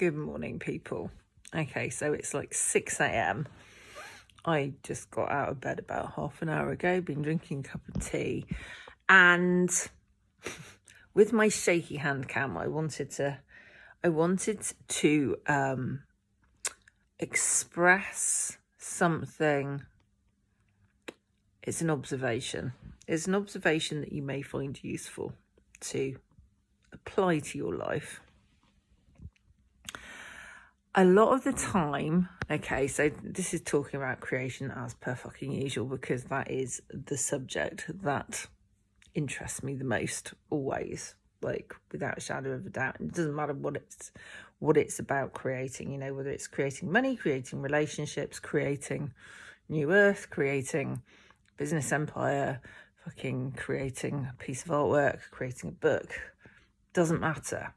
Good morning, people. Okay, so it's like 6 a.m. I just got out of bed about half an hour ago, been drinking a cup of tea, and with my shaky hand cam, I wanted to express something. It's an observation. It's an observation that you may find useful to apply to your life. A lot of the time, okay, so this is talking about creation as per fucking usual, because that is the subject that interests me the most, always, like without a shadow of a doubt. It doesn't matter what it's about creating, you know, whether it's creating money, creating relationships, creating new earth, creating business empire, fucking creating a piece of artwork, creating a book. Doesn't matter.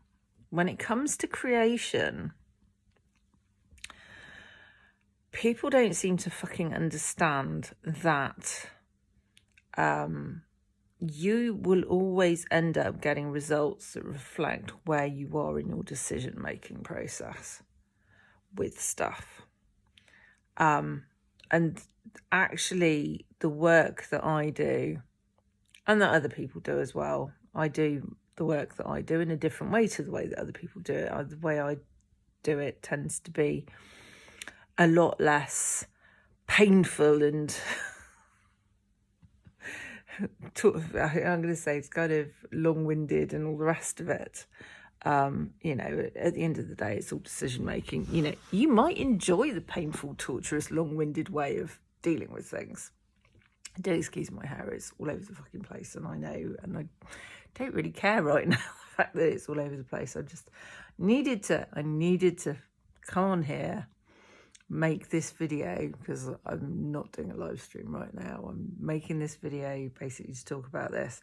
When it comes to creation, people don't seem to fucking understand that you will always end up getting results that reflect where you are in your decision-making process with stuff. And actually, the work that I do, and that other people do as well, I do the work that I do in a different way to the way that other people do it. The way I do it tends to be a lot less painful and I'm going to say it's kind of long-winded and all the rest of it. You know, at the end of the day, it's all decision-making. You know, you might enjoy the painful, torturous, long-winded way of dealing with things. Do excuse my hair, it's all over the fucking place, and I know, and I don't really care right now, the fact that it's all over the place. I just needed to come on here, make this video, because I'm not doing a live stream right now. I'm making this video basically to talk about this.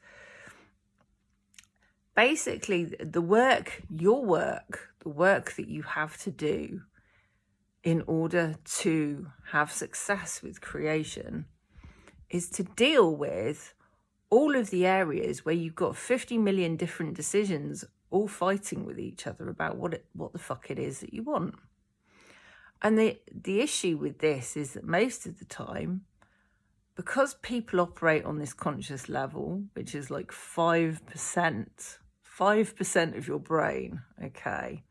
Basically, the work that you have to do in order to have success with creation is to deal with all of the areas where you've got 50 million different decisions all fighting with each other about what the fuck it is that you want. And the issue with this is that most of the time, because people operate on this conscious level, which is like 5% of your brain, okay?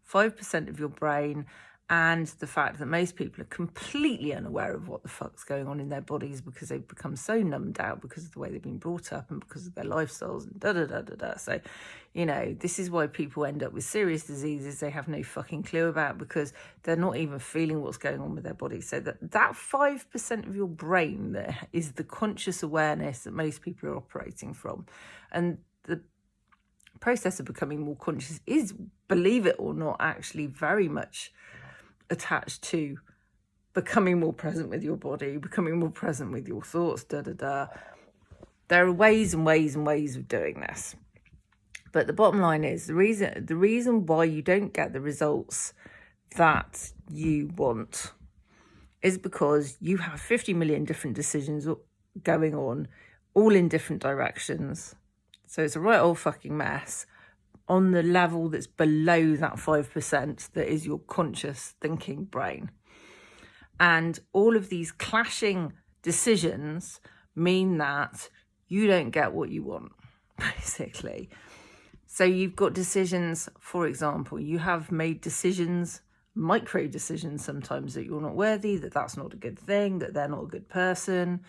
5% of your brain, and the fact that most people are completely unaware of what the fuck's going on in their bodies because they've become so numbed out because of the way they've been brought up and because of their lifestyles and da-da-da-da-da. So, you know, this is why people end up with serious diseases they have no fucking clue about, because they're not even feeling what's going on with their body. So that 5% of your brain that is the conscious awareness that most people are operating from. And the process of becoming more conscious is, believe it or not, actually very much attached to becoming more present with your body, becoming more present with your thoughts, da-da-da. There are ways and ways and ways of doing this. But the bottom line is, the reason why you don't get the results that you want is because you have 50 million different decisions going on, all in different directions. So it's a right old fucking mess on the level that's below that 5% that is your conscious thinking brain. And all of these clashing decisions mean that you don't get what you want, basically. So you've got decisions, for example, you have made decisions, micro decisions sometimes, that you're not worthy, that that's not a good thing, that they're not a good person.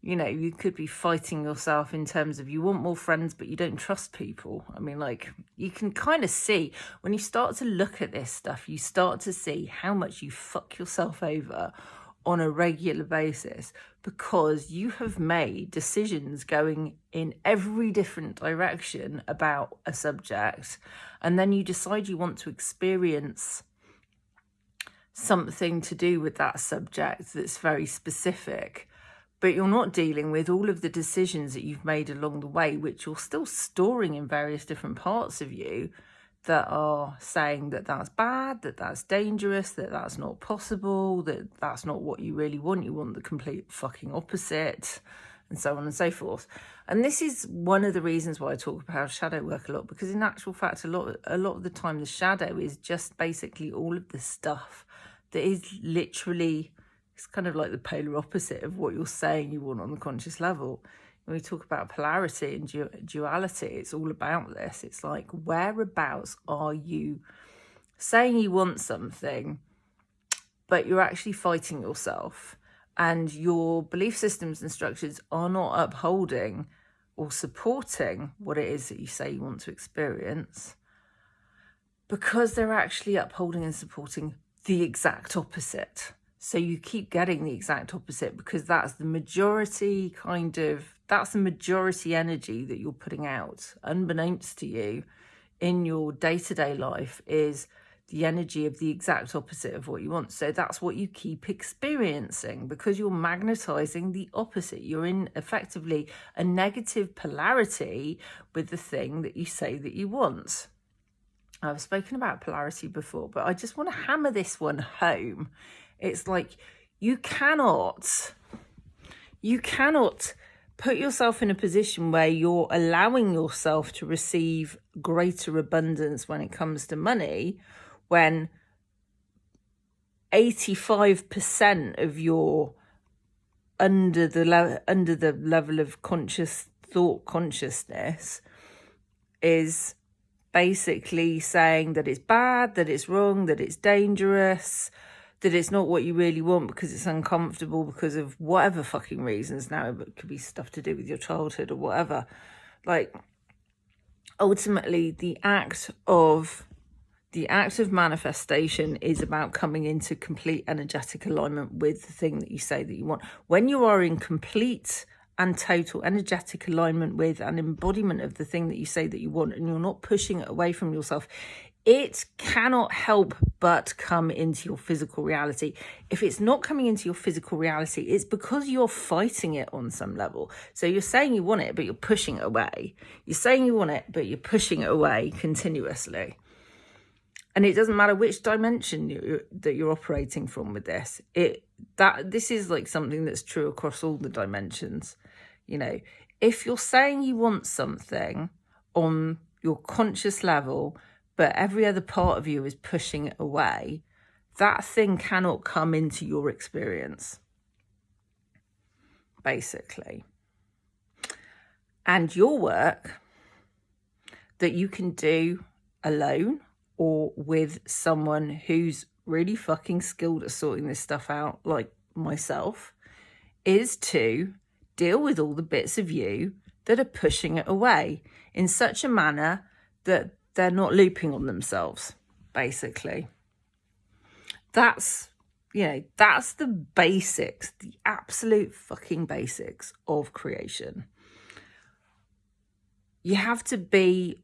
You know, you could be fighting yourself in terms of you want more friends, but you don't trust people. I mean, like, you can kind of see when you start to look at this stuff, you start to see how much you fuck yourself over on a regular basis because you have made decisions going in every different direction about a subject. And then you decide you want to experience something to do with that subject that's very specific. But you're not dealing with all of the decisions that you've made along the way, which you're still storing in various different parts of you that are saying that that's bad, that that's dangerous, that that's not possible, that that's not what you really want. You want the complete fucking opposite. and so on and so forth. And this is one of the reasons why I talk about shadow work a lot, because in actual fact, a lot of the time, the shadow is just basically all of the stuff that is literally, it's kind of like the polar opposite of what you're saying you want on the conscious level. When we talk about polarity and duality, it's all about this. It's like, whereabouts are you saying you want something, but you're actually fighting yourself, and your belief systems and structures are not upholding or supporting what it is that you say you want to experience, because they're actually upholding and supporting the exact opposite. So you keep getting the exact opposite, because that's the majority that's the majority energy that you're putting out, unbeknownst to you, in your day-to-day life, is the energy of the exact opposite of what you want. So that's what you keep experiencing, because you're magnetizing the opposite. You're in effectively a negative polarity with the thing that you say that you want. I've spoken about polarity before, but I just want to hammer this one home. It's like, you cannot put yourself in a position where you're allowing yourself to receive greater abundance when it comes to money, when 85% of your under the level of consciousness is basically saying that it's bad, that it's wrong, that it's dangerous, that it's not what you really want because it's uncomfortable because of whatever fucking reasons. Now it could be stuff to do with your childhood or whatever. Like, ultimately, the act of manifestation is about coming into complete energetic alignment with the thing that you say that you want. When you are in complete and total energetic alignment with an embodiment of the thing that you say that you want, and you're not pushing it away from yourself, it cannot help but come into your physical reality. If it's not coming into your physical reality, it's because you're fighting it on some level. So you're saying you want it, but you're pushing it away. You're saying you want it, but you're pushing it away continuously. And it doesn't matter which dimension that you're operating from with this. This is like something that's true across all the dimensions. You know, if you're saying you want something on your conscious level, but every other part of you is pushing it away, that thing cannot come into your experience, basically. And your work that you can do alone or with someone who's really fucking skilled at sorting this stuff out, like myself, is to deal with all the bits of you that are pushing it away in such a manner that they're not looping on themselves, basically. That's the basics, the absolute fucking basics of creation. You have to be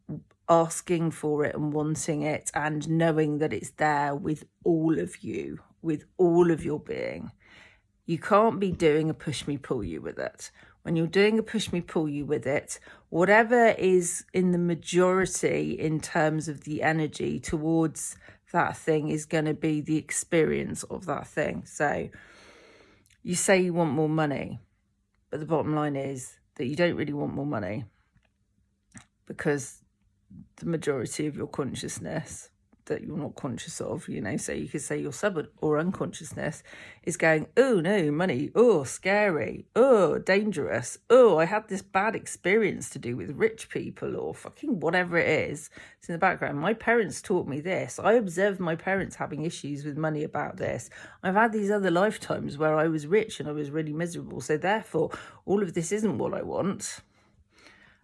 asking for it and wanting it and knowing that it's there with all of you, with all of your being. You can't be doing a push me pull you with it. When you're doing a push me pull you with it, whatever is in the majority in terms of the energy towards that thing is going to be the experience of that thing. So you say you want more money, but the bottom line is that you don't really want more money, because the majority of your consciousness that you're not conscious of, so you could say your sub or unconsciousness is going, oh no, money, oh scary, oh dangerous, oh I had this bad experience to do with rich people, or fucking whatever it is. It's in the background. My parents taught me this. I observed my parents having issues with money about this. I've had these other lifetimes where I was rich and I was really miserable, so therefore all of this isn't what I want.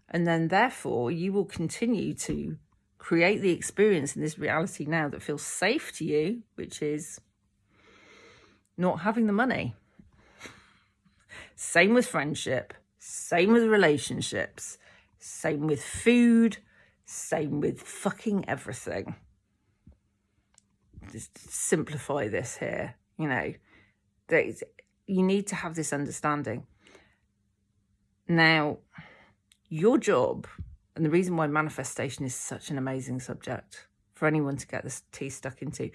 And then therefore you will continue to create the experience in this reality now that feels safe to you, which is not having the money. Same with friendship, same with relationships, same with food, same with fucking everything. Just simplify this here, that you need to have this understanding. Now, your job, and the reason why manifestation is such an amazing subject for anyone to get this teeth stuck into,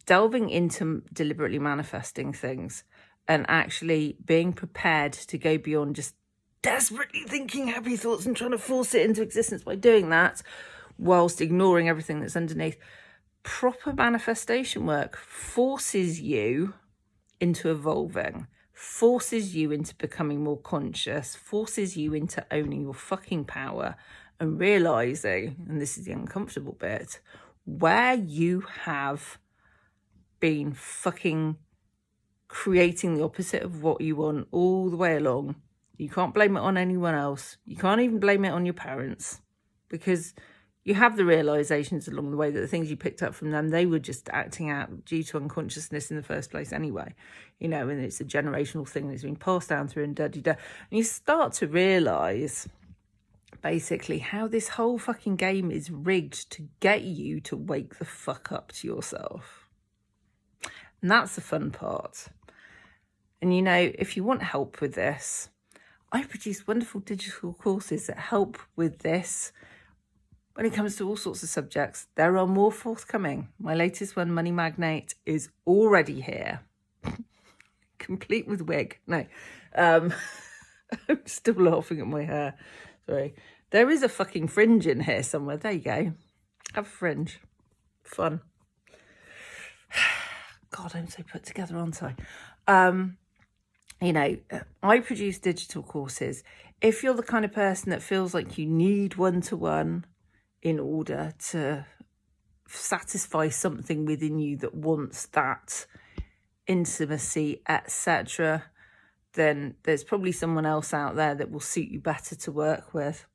delving into deliberately manifesting things and actually being prepared to go beyond just desperately thinking happy thoughts and trying to force it into existence by doing that whilst ignoring everything that's underneath. Proper manifestation work forces you into evolving, forces you into becoming more conscious, forces you into owning your fucking power and realizing, and this is the uncomfortable bit, where you have been fucking creating the opposite of what you want all the way along. You can't blame it on anyone else. You can't even blame it on your parents, because you have the realizations along the way that the things you picked up from them, they were just acting out due to unconsciousness in the first place anyway, and it's a generational thing that's been passed down through and da-da-da. And you start to realize basically how this whole fucking game is rigged to get you to wake the fuck up to yourself. And that's the fun part. And if you want help with this, I produce wonderful digital courses that help with this when it comes to all sorts of subjects. There are more forthcoming. My latest one, Money Magnate, is already here. Complete with wig. No. I'm still laughing at my hair. Sorry. There is a fucking fringe in here somewhere. There you go. Have a fringe. Fun. God, I'm so put together, aren't I? I produce digital courses. If you're the kind of person that feels like you need one-to-one in order to satisfy something within you that wants that intimacy, etc., then there's probably someone else out there that will suit you better to work with.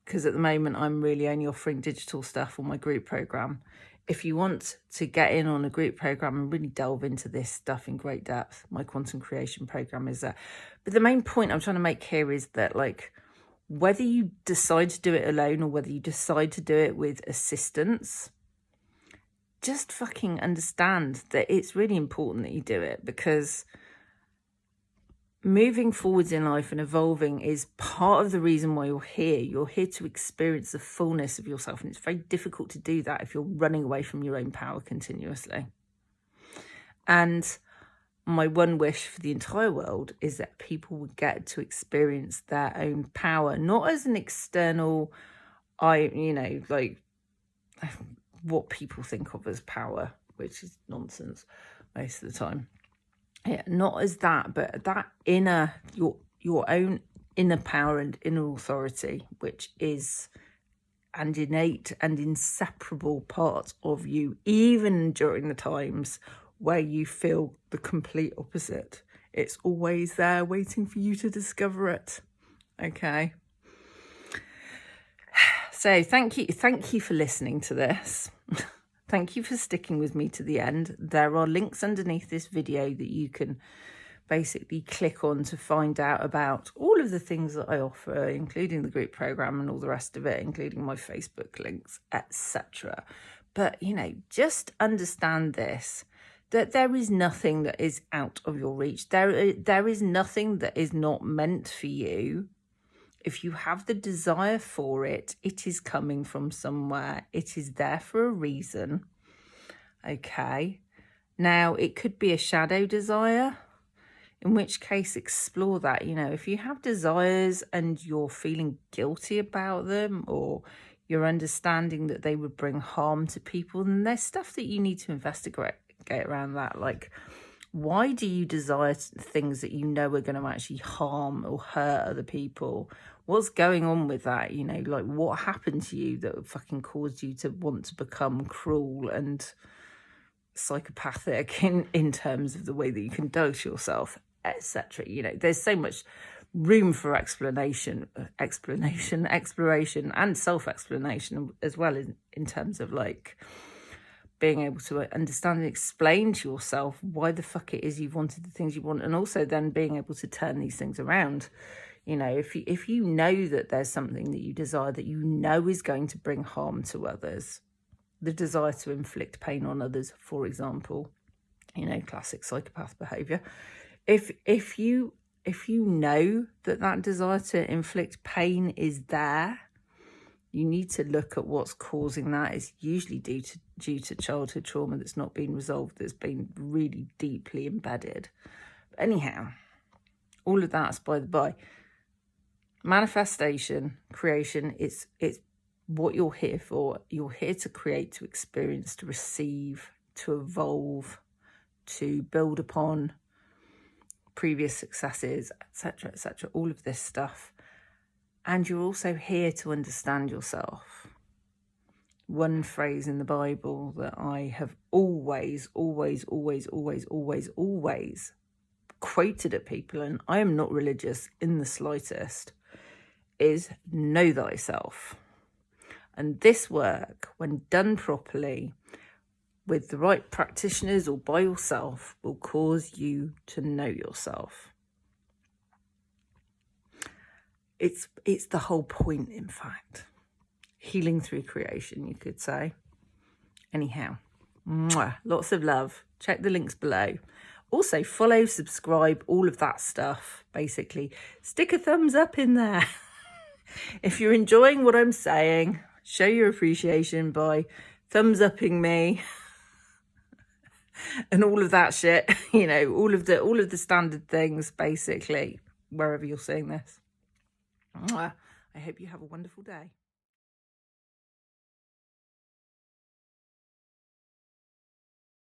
Because at the moment, I'm really only offering digital stuff on my group program. If you want to get in on a group program and really delve into this stuff in great depth, my quantum creation program is there. But the main point I'm trying to make here is that, whether you decide to do it alone or whether you decide to do it with assistance, just fucking understand that it's really important that you do it, because moving forwards in life and evolving is part of the reason why you're here. You're here to experience the fullness of yourself, and it's very difficult to do that if you're running away from your own power continuously. And my one wish for the entire world is that people would get to experience their own power, not as an external, what people think of as power, which is nonsense most of the time. Yeah, not as that, but that inner, your own inner power and inner authority, which is an innate and inseparable part of you, even during the times where you feel the complete opposite. It's always there waiting for you to discover it. Okay. So thank you for listening to this. Thank you for sticking with me to the end. There are links underneath this video that you can basically click on to find out about all of the things that I offer, including the group program and all the rest of it, including my Facebook links, etc. But, just understand this, that there is nothing that is out of your reach. There is nothing that is not meant for you. If you have the desire for it, it is coming from somewhere. It is there for a reason. Okay. Now, it could be a shadow desire, in which case explore that. If you have desires and you're feeling guilty about them, or you're understanding that they would bring harm to people, then there's stuff that you need to investigate around that. Like, why do you desire things that you know are going to actually harm or hurt other people? What's going on with that? What happened to you that fucking caused you to want to become cruel and psychopathic in terms of the way that you conduct yourself, etc. There's so much room for exploration, exploration, and self-explanation as well, in terms of being able to understand and explain to yourself why the fuck it is you've wanted the things you want, and also then being able to turn these things around. If you know that there's something that you desire that you know is going to bring harm to others, the desire to inflict pain on others, for example, classic psychopath behavior. If you know that desire to inflict pain is there, you need to look at what's causing that. It's usually due to childhood trauma that's not been resolved, that's been really deeply embedded. Anyhow, all of that's by the by. Manifestation, creation, it's what you're here for. You're here to create, to experience, to receive, to evolve, to build upon previous successes, etc., etc., all of this stuff. And you're also here to understand yourself. One phrase in the Bible that I have always quoted at people, and I am not religious in the slightest, is know thyself. And this work, when done properly, with the right practitioners or by yourself, will cause you to know yourself. It's the whole point, in fact. Healing through creation, you could say. Anyhow, lots of love. Check the links below. Also, follow, subscribe, all of that stuff, basically. Stick a thumbs up in there. If you're enjoying what I'm saying, show your appreciation by thumbs upping me and all of that shit. You know, all of the standard things, basically, wherever you're seeing this. I hope you have a wonderful day.